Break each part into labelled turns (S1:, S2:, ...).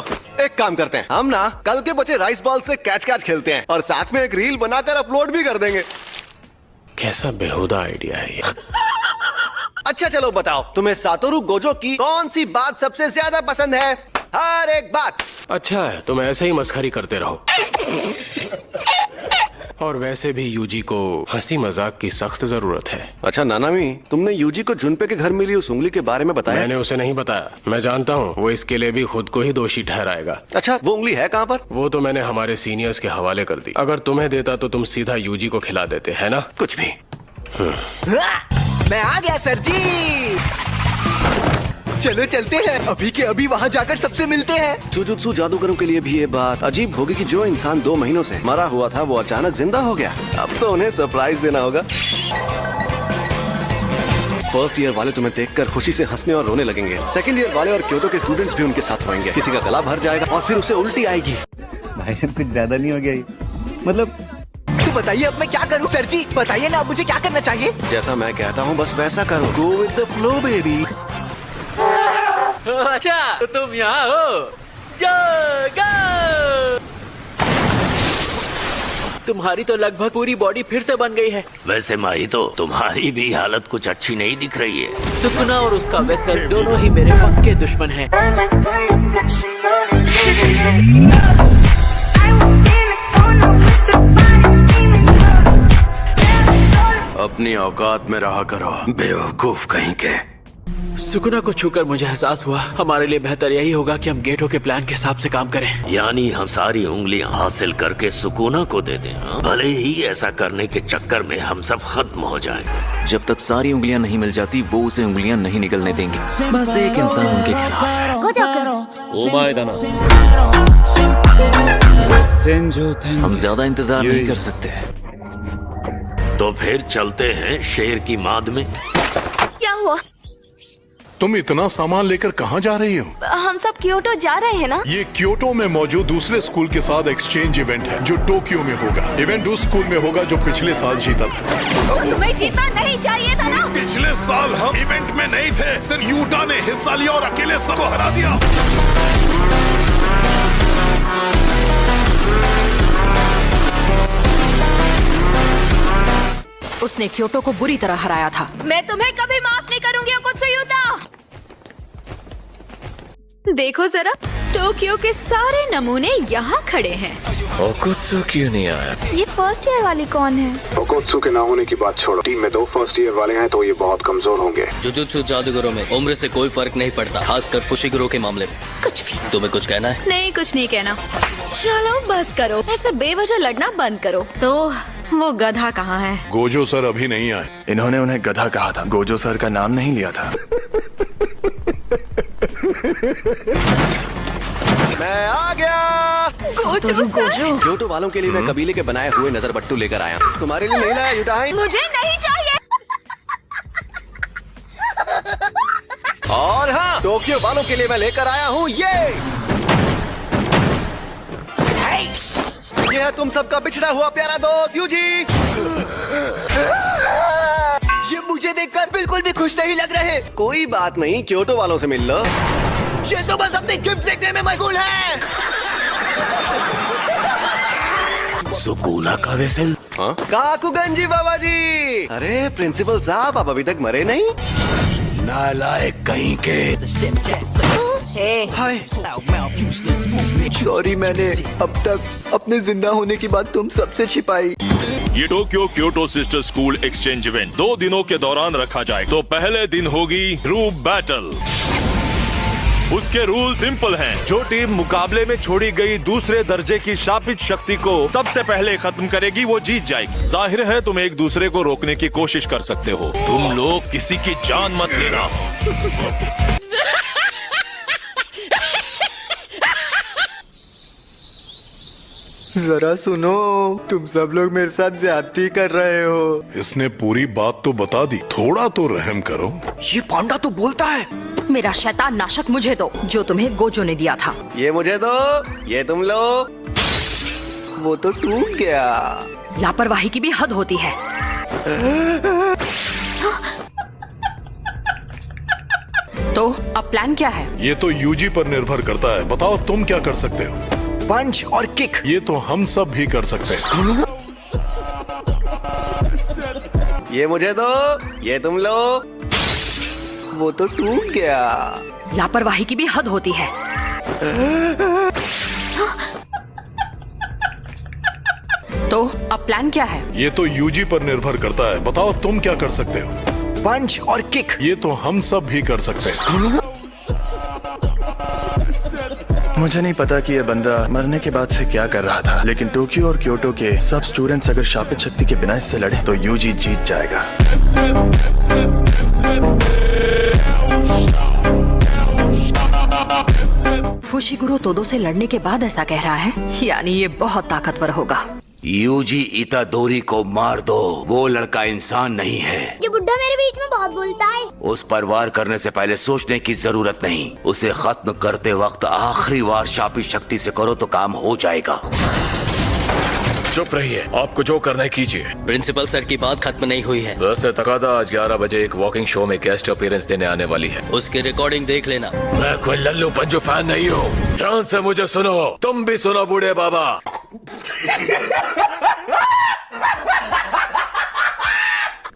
S1: चलो एक काम करते हैं, हम ना कल के बचे राइस बॉल से कैच कैच खेलते हैं और साथ में एक रील बनाकर अपलोड भी कर देंगे।
S2: कैसा बेहुदा आइडिया है ये।
S1: अच्छा चलो बताओ, तुम्हें सातोरु गोजो की कौन सी बात सबसे ज्यादा पसंद है? हर एक बात।
S2: अच्छा है, तुम ऐसे ही मस्खरी करते रहो। और वैसे भी यूजी को हंसी मजाक की सख्त जरूरत है।
S1: अच्छा नानामी, तुमने यूजी को जुनपे के घर मिली उस उंगली के बारे में बताया?
S2: मैंने उसे नहीं बताया। मैं जानता हूँ वो इसके लिए भी खुद को ही दोषी ठहराएगा।
S1: अच्छा वो उंगली है कहाँ पर?
S2: वो तो मैंने हमारे सीनियर्स के हवाले कर दी। अगर तुम्हें देता तो तुम सीधा यूजी को खिला देते, है ना?
S1: कुछ भी।
S3: मैं आ गया सर जी। चलो चलते हैं, अभी के अभी वहाँ जाकर सबसे मिलते हैं।
S1: जुजुत्सु जादूगरों के लिए भी ये बात अजीब होगी कि जो इंसान 2 महीनों से मरा हुआ था वो अचानक जिंदा हो गया। अब तो उन्हें सरप्राइज देना होगा। फर्स्ट ईयर वाले तुम्हें देखकर खुशी से हंसने और रोने लगेंगे। सेकंड ईयर वाले और क्योटो के स्टूडेंट्स भी उनके साथ होंगे। किसी का गला भर जाएगा और फिर उसे उल्टी आएगी।
S4: भाई साहब कुछ ज्यादा नहीं हो गया ये? मतलब
S3: तो बताइए अब मैं क्या करूं सर जी? बताइए ना, अब मुझे क्या करना चाहिए?
S1: जैसा मैं कहता हूँ बस वैसा करो। Go with the flow baby.
S5: अच्छा तो तुम यहाँ हो। जागो! तुम्हारी तो लगभग पूरी बॉडी फिर से बन गई है।
S6: वैसे माही तो तुम्हारी भी हालत कुछ अच्छी नहीं दिख रही है।
S5: सुकुना और उसका वेसल दोनों ही मेरे पक्के दुश्मन हैं।
S6: अपनी औकात में रहा करो, बेवकूफ कहीं के।
S5: सुकुना को छूकर मुझे एहसास हुआ हमारे लिए बेहतर यही होगा कि हम गेटो के प्लान के हिसाब से काम करें।
S6: यानी हम सारी उंगलियां हासिल करके सुकूना को दे दें। हाँ? भले ही ऐसा करने के चक्कर में हम सब खत्म हो जाए।
S7: जब तक सारी उंगलियां नहीं मिल जाती वो उसे उंगलियां नहीं निकलने देंगे। बस एक इंसान उनके खिलाफ है। हम ज्यादा इंतजार नहीं कर सकते।
S6: तो फिर चलते हैं शेर की माद में।
S8: क्या हुआ?
S9: तुम इतना सामान लेकर कहाँ जा रही हो?
S8: हम सब क्योटो जा रहे हैं ना।
S9: ये क्योटो में मौजूद दूसरे स्कूल के साथ एक्सचेंज इवेंट है जो टोक्यो में होगा। इवेंट उस स्कूल में होगा जो पिछले साल जीता था।
S8: तुम्हें जीतना नहीं चाहिए था ना।
S9: पिछले साल हम इवेंट में नहीं थे, सिर्फ यूटा ने हिस्सा लिया और अकेले सबको हरा दिया।
S10: उसने क्योटो को बुरी तरह हराया था।
S8: मैं तुम्हें कभी माफ नहीं करूंगी ओकुत्सुयुता। देखो जरा, टोक्यो के सारे नमूने यहाँ खड़े हैं।
S2: ओकुत्सु क्यों नहीं आया?
S8: ये फर्स्ट ईयर वाली कौन है?
S11: ओकुत्सु के ना होने की बात छोड़ो, टीम में 2 फर्स्ट ईयर वाले हैं तो ये बहुत कमजोर होंगे।
S5: जुजुत्सु जादूगरों में उम्र से कोई फर्क नहीं पड़ता, खासकर फुशिगुरो के मामले में।
S8: कुछ भी।
S5: तुम्हें कुछ कहना है?
S8: नहीं, कुछ नहीं कहना। चलो बस करो, ऐसे बेवजह लड़ना बंद करो।
S10: तो वो गधा कहाँ है?
S9: गोजो सर अभी नहीं आए।
S4: इन्होंने उन्हें गधा कहा था, गोजो सर का नाम नहीं लिया था।
S1: मैं आ गया।
S8: Gojo sir.
S1: क्योटो वालों के लिए मैं कबीले के बनाए हुए नजर बट्टू लेकर आया। तुम्हारे लिए नहीं लाया यूटाई।
S8: मुझे नहीं चाहिए।
S1: और हाँ, टोक्यो वालों के लिए मैं लेकर आया हूँ ये है तुम सबका बिछड़ा हुआ प्यारा दोस्त यूजी।
S3: ये मुझे देखकर बिल्कुल भी खुश नहीं लग रहे।
S1: कोई बात नहीं, क्योटो वालों से मिल लो।
S3: ये तो बस अपने गिफ्ट देखने में मशगूल है।
S6: सुकूना का वेसल।
S1: हाँ? काकुगंजी बाबा जी। अरे प्रिंसिपल साहब, आप अभी तक मरे नहीं?
S6: नालायक कहीं के।
S3: हाय, सॉरी, मैंने अब तक अपने जिंदा होने की बात तुम सबसे छिपाई।
S12: ये Tokyo Kyoto sister school exchange event 2 दिनों के दौरान रखा जाएगा। तो पहले दिन होगी ग्रुप बैटल। उसके रूल सिंपल हैं। जो टीम मुकाबले में छोड़ी गई दूसरे दर्जे की शापित शक्ति को सबसे पहले खत्म करेगी वो जीत जाएगी। जाहिर है तुम एक दूसरे को रोकने की कोशिश कर सकते हो। तुम लोग किसी की जान मत लेना।
S3: जरा सुनो, तुम सब लोग मेरे साथ ज्यादती कर रहे हो।
S9: इसने पूरी बात तो बता दी, थोड़ा तो रहम करो।
S3: ये पांडा तो बोलता है।
S10: मेरा शैतान नाशक मुझे दो, जो तुम्हें गोजो ने दिया था।
S1: ये मुझे दो, ये तुम लो।
S3: वो तो टूट गया।
S10: लापरवाही की भी हद होती है। तो अब प्लान क्या है?
S9: ये तो यूजी पर निर्भर करता है। बताओ तुम क्या कर सकते हो?
S3: पंच और किक।
S9: ये तो हम सब भी कर सकते हैं।
S1: ये मुझे दो, ये तुम लो।
S3: वो तो टूट गया।
S10: लापरवाही की भी हद होती है। तो अब प्लान क्या है?
S9: ये तो यूजी पर निर्भर करता है। बताओ तुम क्या कर सकते हो?
S3: पंच और किक।
S9: ये तो हम सब भी कर सकते हैं।
S4: मुझे नहीं पता कि ये बंदा मरने के बाद से क्या कर रहा था, लेकिन टोक्यो और क्योटो के सब स्टूडेंट्स अगर शापित शक्ति के बिना इससे लड़े तो यूजी जीत जाएगा।
S10: फुशिगुरो तोदो से लड़ने के बाद ऐसा कह रहा है, यानी ये बहुत ताकतवर होगा।
S6: यूजी इतादोरी को मार दो। वो लड़का इंसान नहीं है।
S8: ये बुड्ढा मेरे बीच में बहुत बोलता है।
S6: उस पर वार करने से पहले सोचने की जरूरत नहीं। उसे खत्म करते वक्त आखिरी वार शापित शक्ति से करो तो काम हो जाएगा।
S2: चुप रहिए, आपको जो करना है कीजिए।
S5: प्रिंसिपल सर की बात खत्म नहीं हुई है।
S2: वैसे तकादा आज 11 बजे एक वॉकिंग शो में गेस्ट अपीयरेंस देने आने वाली है।
S5: उसकी रिकॉर्डिंग देख लेना।
S2: मैं कोई लल्लू पंजू फैन नहीं हूँ। ध्यान से मुझे सुनो, तुम भी सुनो बूढ़े बाबा।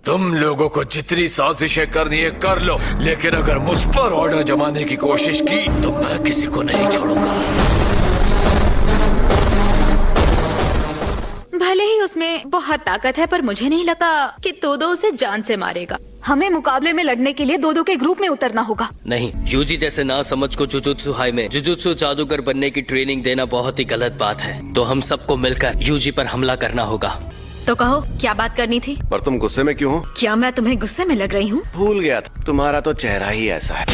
S2: तुम लोगों को जितनी साजिशें करनी है कर लो, लेकिन अगर मुझ पर ऑर्डर जमाने की कोशिश की तो मैं किसी को नहीं छोड़ूंगा।
S8: भले ही उसमें बहुत ताकत है, पर मुझे नहीं लगता कि तोदो उसे जान से मारेगा। हमें मुकाबले में लड़ने के लिए दो के ग्रुप में उतरना होगा।
S5: नहीं, यूजी जैसे ना समझ को जुजुत्सु हाई में जुजुत्सु जादूगर बनने की ट्रेनिंग देना बहुत ही गलत बात है। तो हम सबको मिलकर यूजी पर हमला करना होगा।
S8: तो कहो, क्या बात करनी थी?
S1: पर तुम गुस्से में क्यों हो?
S8: क्या मैं तुम्हें गुस्से में लग रही हूँ?
S1: भूल गया था, तुम्हारा तो चेहरा ही ऐसा है।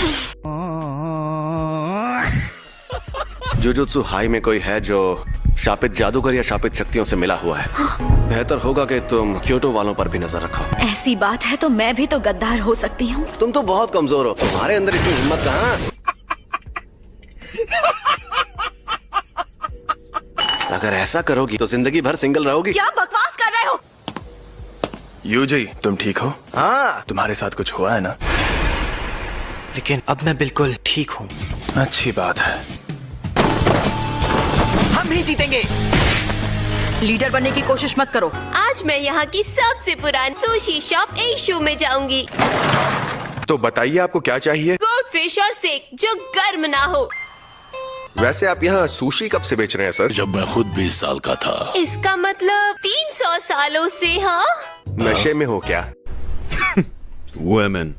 S1: जुजुत्सु हाई में कोई है जो शापित जादूगर या शापित शक्तियों से मिला हुआ है। बेहतर होगा कि तुम क्योटो वालों पर भी नजर रखो।
S8: ऐसी बात है तो मैं भी तो गद्दार हो सकती हूँ।
S1: तुम तो बहुत कमजोर हो, तुम्हारे अंदर इतनी हिम्मत कहाँ? अगर ऐसा करोगी तो जिंदगी भर सिंगल रहोगी।
S8: क्या बकवास कर रहे हो?
S4: यूजी, तुम ठीक हो?
S3: हाँ,
S4: तुम्हारे साथ कुछ हुआ है ना?
S3: लेकिन अब मैं बिल्कुल ठीक हूँ।
S4: अच्छी बात है।
S3: हम ही जीतेंगे।
S10: लीडर बनने की कोशिश मत करो।
S8: आज मैं यहाँ की सबसे पुरानी सुशी शॉप एशू में जाऊंगी।
S11: तो बताइए आपको क्या चाहिए?
S8: गोड फिश और सेक जो गर्म ना हो।
S11: वैसे आप यहाँ सुशी कब से बेच रहे हैं सर?
S12: जब मैं खुद 20 साल का था।
S8: इसका मतलब 300 सालों से। हाँ,
S11: नशे में हो क्या?
S12: वुमेन।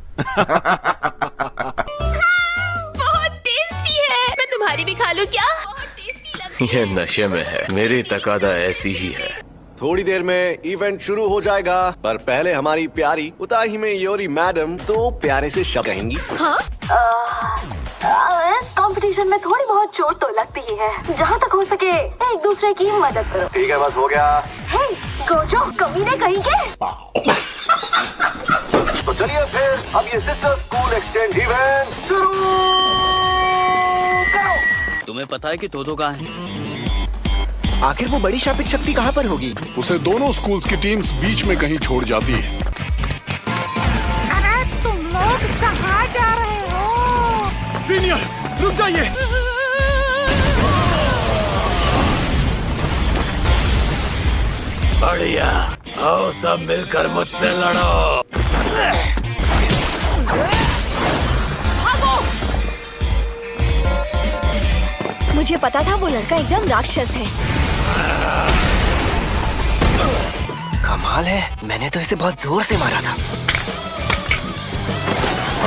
S8: बहुत टेस्टी है। मैं तुम्हारी भी खा लूं क्या? बहुत टेस्टी लगती है।
S2: ये नशे में है। मेरी तकादा ऐसी ही है।
S1: थोड़ी देर में इवेंट शुरू हो जाएगा, पर पहले हमारी प्यारी उताही में योरी मैडम तो प्यारे से शब्द कहेंगी।
S8: इस कंपटीशन में थोड़ी बहुत चोट तो लगती ही है। जहाँ तक हो सके एक दूसरे की मदद करो।
S1: ठीक है, बस हो गया।
S8: हे गोजो, कमीने कहीं के।
S1: तो चलिए फिर अब ये सिस्टर स्कूल एक्सचेंज इवेंट शुरू करो।
S5: तुम्हें पता है कि तोदो कहाँ है?
S3: आखिर वो बड़ी शापित शक्ति कहाँ पर होगी?
S9: उसे दोनों स्कूल्स की टीम्स बीच में कहीं छोड़ जाती है।
S8: अरे तुम लोग कहाँ जा रहे हो?
S4: सीनियर, रुक जाइए।
S2: बढ़िया, आओ सब मिलकर मुझसे लड़ो।
S8: मुझे पता था वो लड़का एकदम राक्षस है।
S3: कमाल है, मैंने तो इसे बहुत जोर से मारा था।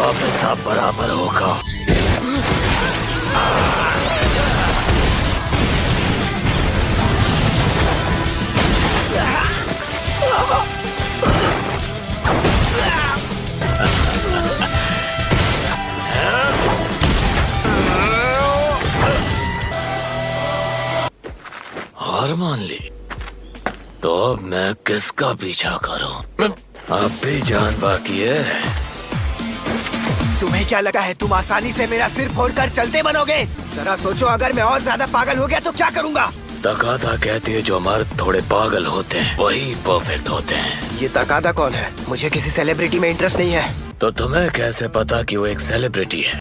S6: अब सब बराबर होगा।
S2: हार मान ली तो अब मैं किसका पीछा करूं? अब भी जान बाकी है।
S3: तुम्हें क्या लगा है तुम आसानी से मेरा सिर फोड़कर चलते बनोगे? जरा सोचो, अगर मैं और ज्यादा पागल हो गया तो क्या करूंगा?
S2: तकादा कहती है जो मर्द थोड़े पागल होते हैं वही परफेक्ट होते हैं।
S3: ये तकादा कौन है? मुझे किसी सेलिब्रिटी में इंटरेस्ट नहीं है।
S2: तो तुम्हें कैसे पता कि वो एक सेलिब्रिटी है?